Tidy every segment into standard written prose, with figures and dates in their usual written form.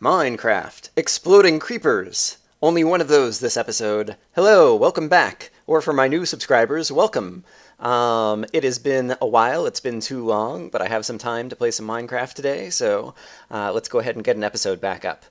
Minecraft. Exploding creepers. Only one of those this episode. Hello, welcome back. Or for my new subscribers, welcome. It has been a while, it's been too long, but I have some time to play some Minecraft today, so let's go ahead and get an episode back up.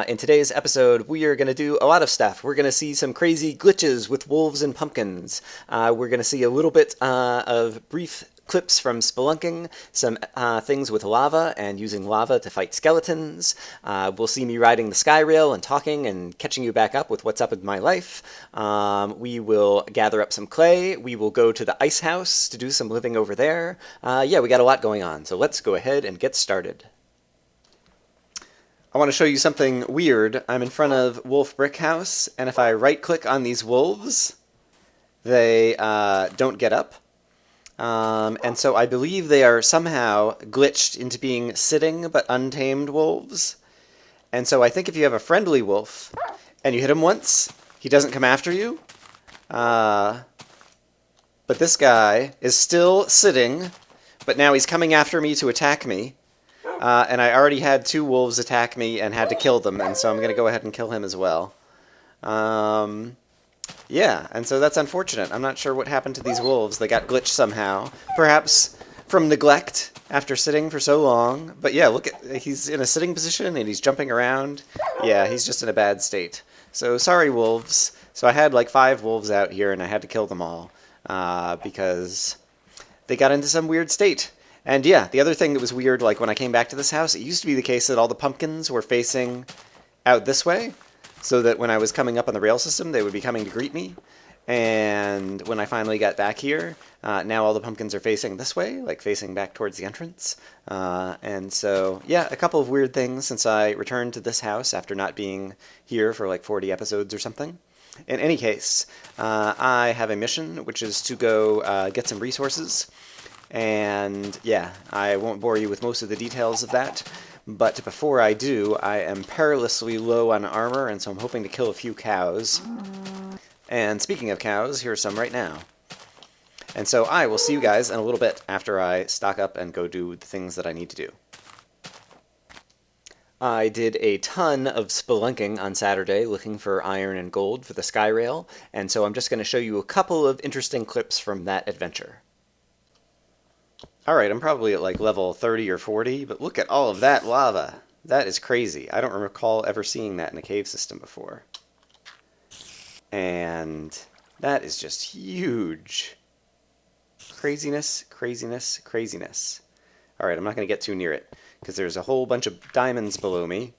In today's episode, we are going to do a lot of stuff. We're going to see some crazy glitches with wolves and pumpkins. We're going to see a little bit of brief clips from spelunking, some things with lava and using lava to fight skeletons. We'll see me riding the Skyrail and talking and catching you back up with what's up with my life. We will gather up some clay. We will go to the ice house to do some living over there. Yeah, we got a lot going on, so let's go ahead and get started. I want to show you something weird. I'm in front of Wolf Brick House, and if I right-click on these wolves, they don't get up. And so I believe they are somehow glitched into being sitting but untamed wolves. And so I think if you have a friendly wolf and you hit him once, he doesn't come after you. But this guy is still sitting, but now he's coming after me to attack me. And I already had two wolves attack me and had to kill them, and so I'm going to go ahead and kill him as well. Yeah, and so that's unfortunate. I'm not sure what happened to these wolves. They got glitched somehow. Perhaps from neglect after sitting for so long. But yeah, look, he's in a sitting position and he's jumping around. Yeah, he's just in a bad state. So sorry, wolves. So I had like 5 wolves out here and I had to kill them all because they got into some weird state. And yeah, the other thing that was weird, like when I came back to this house, it used to be the case that all the pumpkins were facing out this way, so that when I was coming up on the rail system, they would be coming to greet me. And when I finally got back here, now all the pumpkins are facing this way, like facing back towards the entrance. And so, yeah, a couple of weird things since I returned to this house after not being here for like 40 episodes or something. In any case, I have a mission, which is to go get some resources. And yeah, I won't bore you with most of the details of that. But before I do, I am perilously low on armor, and so I'm hoping to kill a few cows. And speaking of cows, here's some right now. And so I will see you guys in a little bit after I stock up and go do the things that I need to do. I did a ton of spelunking on Saturday looking for iron and gold for the Skyrail, and so I'm just going to show you a couple of interesting clips from that adventure. Alright, I'm probably at like level 30 or 40, but look at all of that lava. That is crazy. I don't recall ever seeing that in a cave system before. And that is just huge. Craziness, craziness, craziness. Alright, I'm not going to get too near it, because there's a whole bunch of diamonds below me,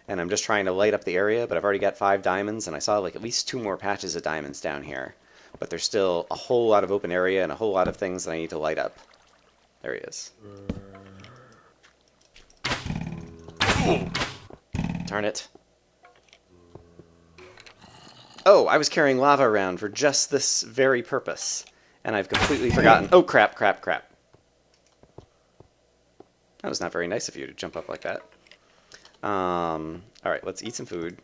and I'm just trying to light up the area, but I've already got 5 diamonds, and I saw like at least 2 more patches of diamonds down here. But there's still a whole lot of open area and a whole lot of things that I need to light up. There he is. Darn it. Oh, I was carrying lava around for just this very purpose, and I've completely forgotten. Oh, crap, crap, crap. That was not very nice of you to jump up like that. Alright, let's eat some food.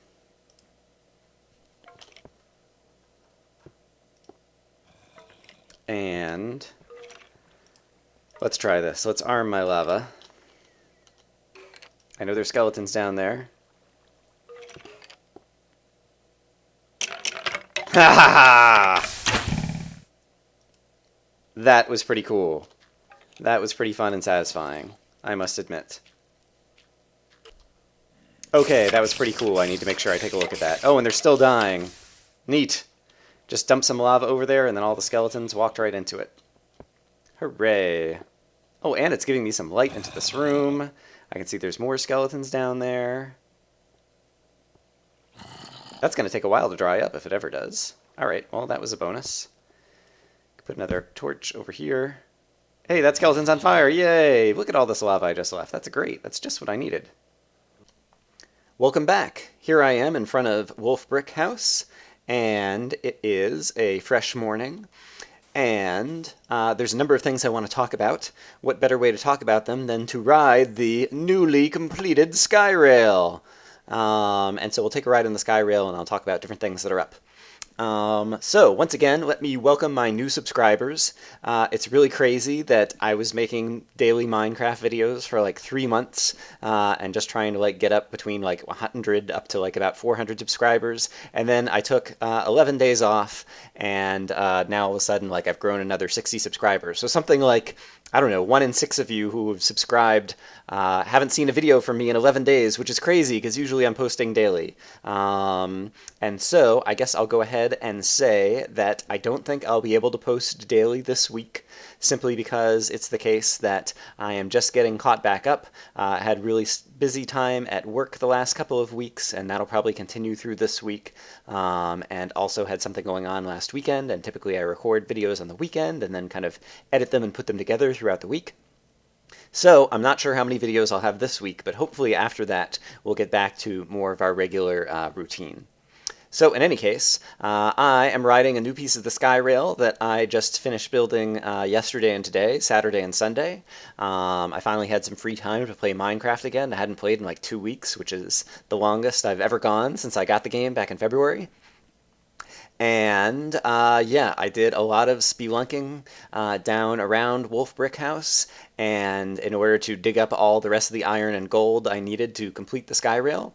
And let's try this. Let's arm my lava. I know there's skeletons down there. Ha ha ha! That was pretty cool. That was pretty fun and satisfying, I must admit. Okay, that was pretty cool. I need to make sure I take a look at that. Oh, and they're still dying. Neat. Just dumped some lava over there, and then all the skeletons walked right into it. Hooray. Oh, and it's giving me some light into this room. I can see there's more skeletons down there. That's going to take a while to dry up, if it ever does. Alright, well, that was a bonus. Put another torch over here. Hey, that skeleton's on fire! Yay! Look at all this lava I just left. That's great. That's just what I needed. Welcome back. Here I am in front of Wolf Brick House, and it is a fresh morning. And there's a number of things I want to talk about. What better way to talk about them than to ride the newly completed Skyrail? And so we'll take a ride on the Skyrail and I'll talk about different things that are up. So, once again, let me welcome my new subscribers. It's really crazy that I was making daily Minecraft videos for like 3 months and just trying to like get up between like 100 up to like about 400 subscribers. And then I took 11 days off, and now all of a sudden like I've grown another 60 subscribers. So something like, I don't know, 1 in 6 of you who have subscribed haven't seen a video from me in 11 days, which is crazy because usually I'm posting daily. And so I guess I'll go ahead and say that I don't think I'll be able to post daily this week, simply because it's the case that I am just getting caught back up. I had really busy time at work the last couple of weeks, and that'll probably continue through this week. And also had something going on last weekend, and typically I record videos on the weekend and then kind of edit them and put them together throughout the week. So I'm not sure how many videos I'll have this week, but hopefully after that we'll get back to more of our regular routine. So in any case, I am riding a new piece of the Skyrail that I just finished building yesterday and today, Saturday and Sunday. I finally had some free time to play Minecraft again. I hadn't played in like 2 weeks, which is the longest I've ever gone since I got the game back in February. And yeah, I did a lot of spelunking down around Wolf Brick House, and in order to dig up all the rest of the iron and gold I needed to complete the Skyrail,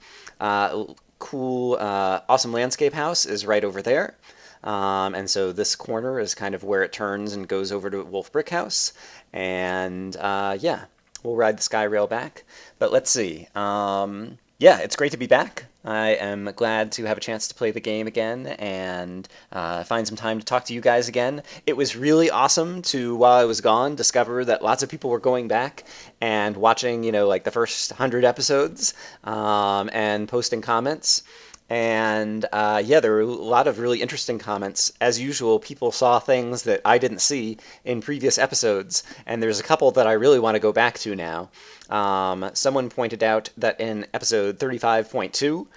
cool, awesome landscape house is right over there. And so this corner is kind of where it turns and goes over to Wolf Brick House. And yeah, we'll ride the Skyrail back. But let's see. Yeah, it's great to be back. I am glad to have a chance to play the game again and find some time to talk to you guys again. It was really awesome to, while I was gone, discover that lots of people were going back and watching, you know, like the first 100 episodes and posting comments. And yeah, there were a lot of really interesting comments. As usual, people saw things that I didn't see in previous episodes, and there's a couple that I really want to go back to now. Someone pointed out that in episode 35.2,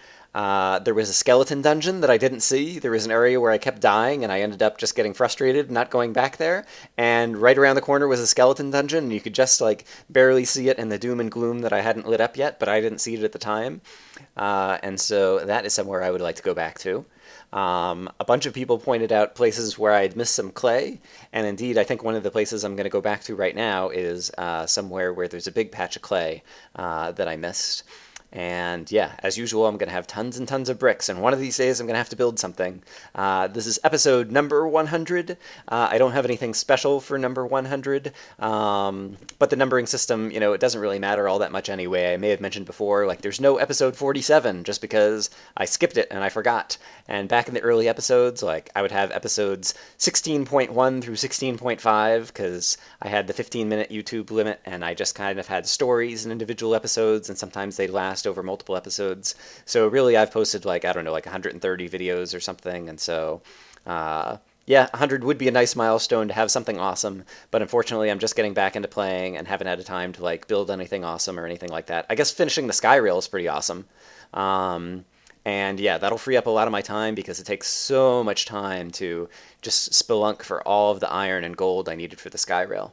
there was a skeleton dungeon that I didn't see. There was an area where I kept dying, and I ended up just getting frustrated and not going back there. And right around the corner was a skeleton dungeon, and you could just like barely see it in the doom and gloom that I hadn't lit up yet, but I didn't see it at the time. And so that is somewhere I would like to go back to. A bunch of people pointed out places where I'd missed some clay, and indeed I think one of the places I'm going to go back to right now is somewhere where there's a big patch of clay that I missed. And yeah, as usual, I'm going to have tons and tons of bricks, and one of these days I'm going to have to build something. This is episode number 100. I don't have anything special for number 100, but the numbering system, you know, it doesn't really matter all that much anyway. I may have mentioned before, like, there's no episode 47, just because I skipped it and I forgot. And back in the early episodes, like, I would have episodes 16.1 through 16.5, because I had the 15-minute YouTube limit, and I just kind of had stories in individual episodes, and sometimes they'd last over multiple episodes. So really I've posted like, I don't know, like 130 videos or something, and so yeah, 100 would be a nice milestone to have something awesome, but unfortunately I'm just getting back into playing and haven't had a time to like build anything awesome or anything like that. I guess finishing the Skyrail is pretty awesome. And yeah, that'll free up a lot of my time because it takes so much time to just spelunk for all of the iron and gold I needed for the Skyrail.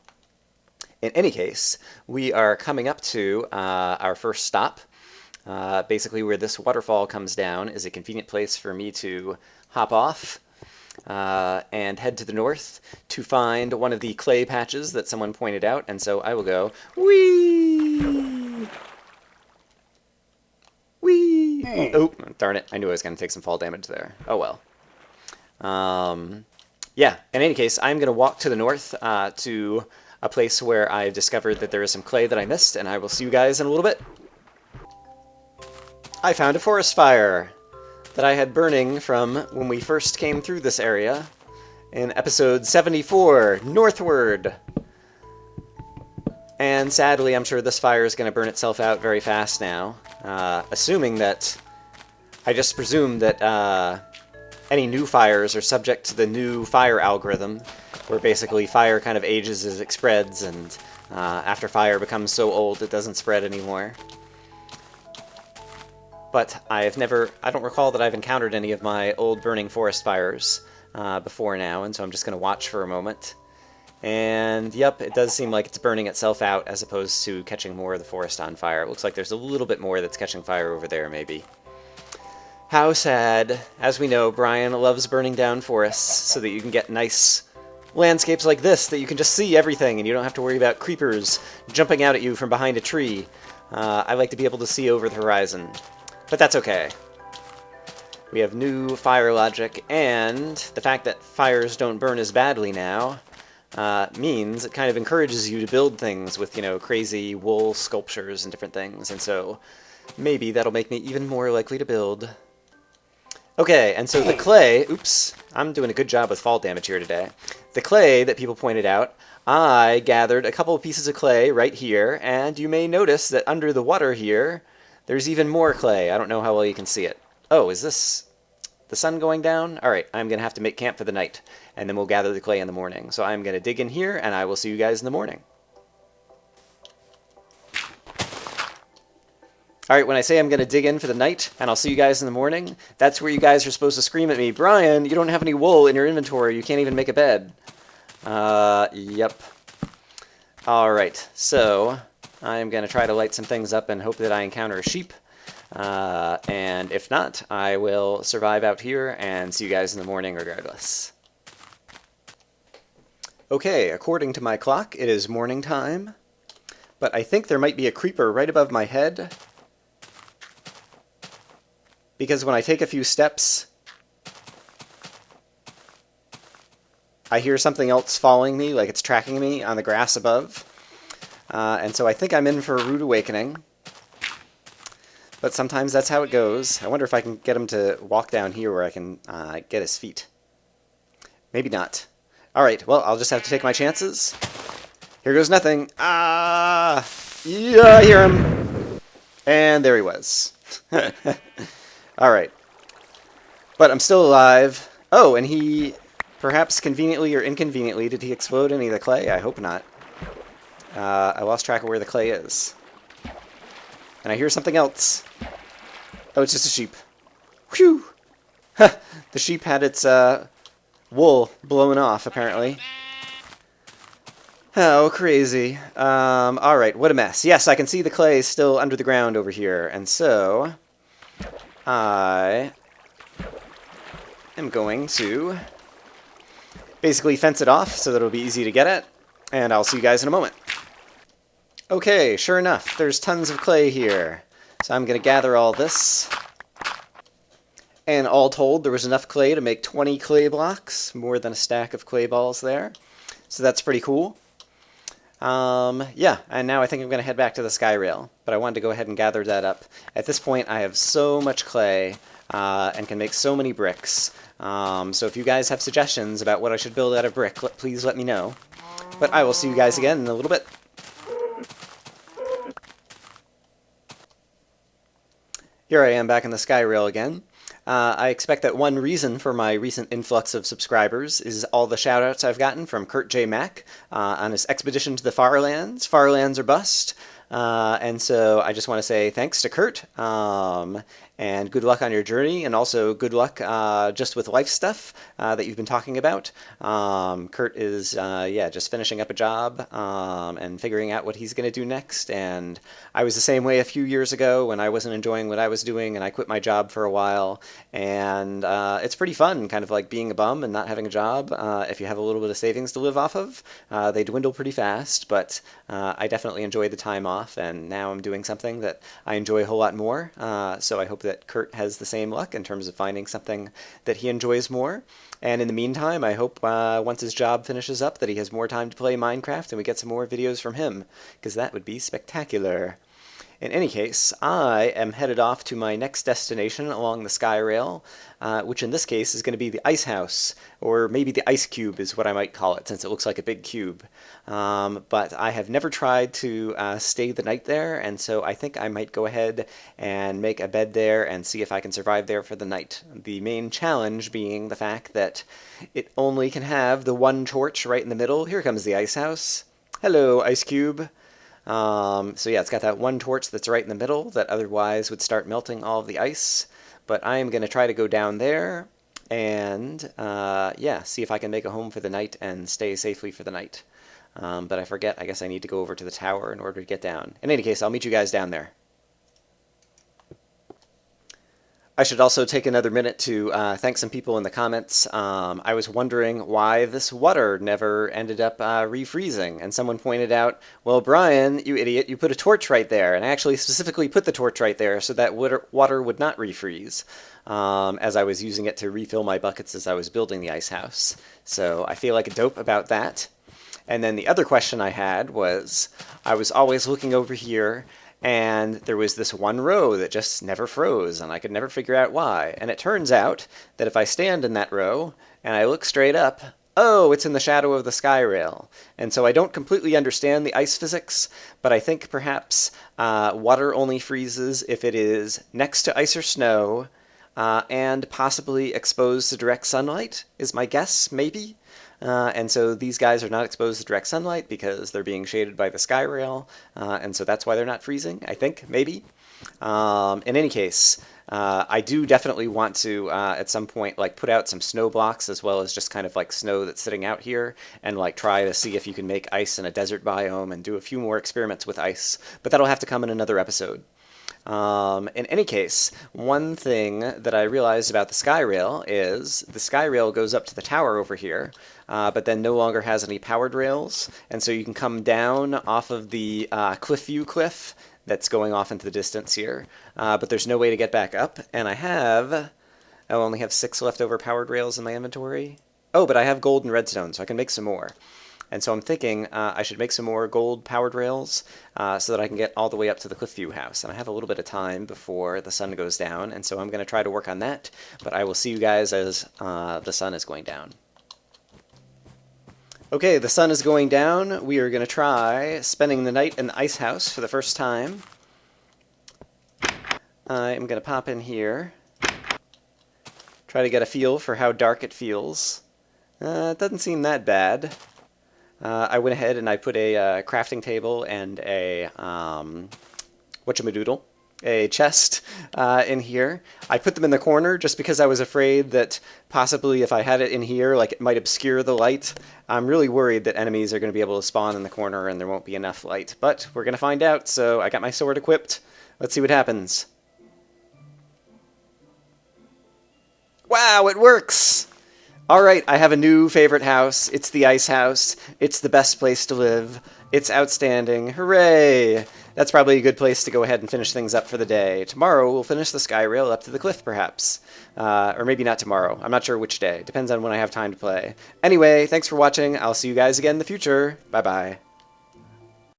In any case, we are coming up to our first stop. Basically where this waterfall comes down is a convenient place for me to hop off and head to the north to find one of the clay patches that someone pointed out, and so I will go, whee! Whee! Oh, darn it, I knew I was going to take some fall damage there. Oh well. Yeah, in any case, I'm going to walk to the north to a place where I discovered that there is some clay that I missed, and I will see you guys in a little bit. I found a forest fire that I had burning from when we first came through this area in episode 74, Northward. And sadly, I'm sure this fire is going to burn itself out very fast now, assuming that, I just presume that any new fires are subject to the new fire algorithm, where basically fire kind of ages as it spreads, and after fire becomes so old it doesn't spread anymore. But I don't recall that I've encountered any of my old burning forest fires before now, and so I'm just going to watch for a moment. And yep, it does seem like it's burning itself out as opposed to catching more of the forest on fire. It looks like there's a little bit more that's catching fire over there, maybe. How sad. As we know, Brian loves burning down forests so that you can get nice landscapes like this that you can just see everything and you don't have to worry about creepers jumping out at you from behind a tree. I like to be able to see over the horizon. But that's okay. We have new fire logic, and the fact that fires don't burn as badly now means it kind of encourages you to build things with, you know, crazy wool sculptures and different things, and so maybe that'll make me even more likely to build. Okay, and so the clay, oops, I'm doing a good job with fall damage here today. The clay that people pointed out, I gathered a couple of pieces of clay right here, and you may notice that under the water here, there's even more clay. I don't know how well you can see it. Oh, is this the sun going down? All right, I'm going to have to make camp for the night, and then we'll gather the clay in the morning. So I'm going to dig in here, and I will see you guys in the morning. All right, when I say I'm going to dig in for the night, and I'll see you guys in the morning, that's where you guys are supposed to scream at me, Brian, you don't have any wool in your inventory. You can't even make a bed. Yep. All right, so I'm going to try to light some things up and hope that I encounter a sheep. And if not, I will survive out here and see you guys in the morning regardless. Okay, according to my clock, it is morning time, but I think there might be a creeper right above my head, because when I take a few steps, I hear something else following me, like it's tracking me on the grass above. And so I think I'm in for a rude awakening. But sometimes that's how it goes. I wonder if I can get him to walk down here where I can get his feet. Maybe not. Alright, well, I'll just have to take my chances. Here goes nothing. Ah! Yeah, I hear him! And there he was. Alright. But I'm still alive. Oh, and he, perhaps conveniently or inconveniently, did he explode any of the clay? I hope not. I lost track of where the clay is. And I hear something else. Oh, it's just a sheep. Whew! The sheep had its wool blown off, apparently. Oh, crazy. Alright, what a mess. Yes, I can see the clay still under the ground over here. And so, I am going to basically fence it off so that it'll be easy to get at. And I'll see you guys in a moment. Okay, sure enough, there's tons of clay here. So I'm going to gather all this. And all told, there was enough clay to make 20 clay blocks, more than a stack of clay balls there. So that's pretty cool. Yeah, and now I think I'm going to head back to the sky rail, but I wanted to go ahead and gather that up. At this point, I have so much clay and can make so many bricks. So if you guys have suggestions about what I should build out of brick, please let me know. But I will see you guys again in a little bit. Here I am back in the sky rail again. I expect that one reason for my recent influx of subscribers is all the shoutouts I've gotten from Kurt J. Mack on his expedition to the Farlands. Farlands are bust. And so I just want to say thanks to Kurt, and good luck on your journey, and also good luck just with life stuff that you've been talking about. Kurt is, yeah, just finishing up a job and figuring out what he's going to do next, and I was the same way a few years ago when I wasn't enjoying what I was doing, and I quit my job for a while, and it's pretty fun, kind of like being a bum and not having a job. If you have a little bit of savings to live off of, they dwindle pretty fast, but I definitely enjoyed the time off, and now I'm doing something that I enjoy a whole lot more. So I hope that Kurt has the same luck in terms of finding something that he enjoys more. And in the meantime, I hope once his job finishes up that he has more time to play Minecraft and we get some more videos from him, because that would be spectacular. In any case, I am headed off to my next destination along the Sky Rail, which in this case is going to be the Ice House, or maybe the Ice Cube is what I might call it, since it looks like a big cube. But I have never tried to stay the night there, and so I think I might go ahead and make a bed there and see if I can survive there for the night. The main challenge being the fact that it only can have the one torch right in the middle. Here comes the Ice House. Hello, Ice Cube. So yeah, it's got that one torch that's right in the middle that otherwise would start melting all of the ice. But I am going to try to go down there and, yeah, see if I can make a home for the night and stay safely for the night. But I forget, I guess I need to go over to the tower in order to get down. In any case, I'll meet you guys down there. I should also take another minute to thank some people in the comments. I was wondering why this water never ended up refreezing, and someone pointed out, well, Brian, you idiot, you put a torch right there, and I actually specifically put the torch right there so that water would not refreeze, as I was using it to refill my buckets as I was building the ice house. So I feel like a dope about that. And then the other question I had was, I was always looking over here, and there was this one row that just never froze, and I could never figure out why. And it turns out that if I stand in that row and I look straight up, oh, it's in the shadow of the sky rail. And so I don't completely understand the ice physics, but I think perhaps water only freezes if it is next to ice or snow, and possibly exposed to direct sunlight, is my guess, maybe. And so these guys are not exposed to direct sunlight because they're being shaded by the sky rail, and so that's why they're not freezing, I think, maybe. In any case, I do definitely want to, at some point, like put out some snow blocks as well as just kind of like snow that's sitting out here, and like try to see if you can make ice in a desert biome and do a few more experiments with ice, but that'll have to come in another episode. In any case, one thing that I realized about the Skyrail is the Skyrail goes up to the tower over here, but then no longer has any powered rails, and so you can come down off of the Cliffview cliff that's going off into the distance here, but there's no way to get back up, and I only have 6 leftover powered rails in my inventory. Oh, but I have gold and redstone, so I can make some more. And so I'm thinking I should make some more gold-powered rails so that I can get all the way up to the Cliffview house. And I have a little bit of time before the sun goes down, and so I'm going to try to work on that. But I will see you guys as the sun is going down. Okay, the sun is going down. We are going to try spending the night in the ice house for the first time. I'm going to pop in here. Try to get a feel for how dark it feels. It doesn't seem that bad. I went ahead and I put a crafting table and a whatchamadoodle, a chest in here. I put them in the corner just because I was afraid that possibly if I had it in here, like it might obscure the light. I'm really worried that enemies are going to be able to spawn in the corner and there won't be enough light. But we're going to find out, so I got my sword equipped. Let's see what happens. Wow, it works! Alright, I have a new favorite house. It's the ice house. It's the best place to live. It's outstanding. Hooray! That's probably a good place to go ahead and finish things up for the day. Tomorrow we'll finish the Skyrail up to the cliff, perhaps. Or maybe not tomorrow. I'm not sure which day. Depends on when I have time to play. Anyway, thanks for watching. I'll see you guys again in the future. Bye-bye.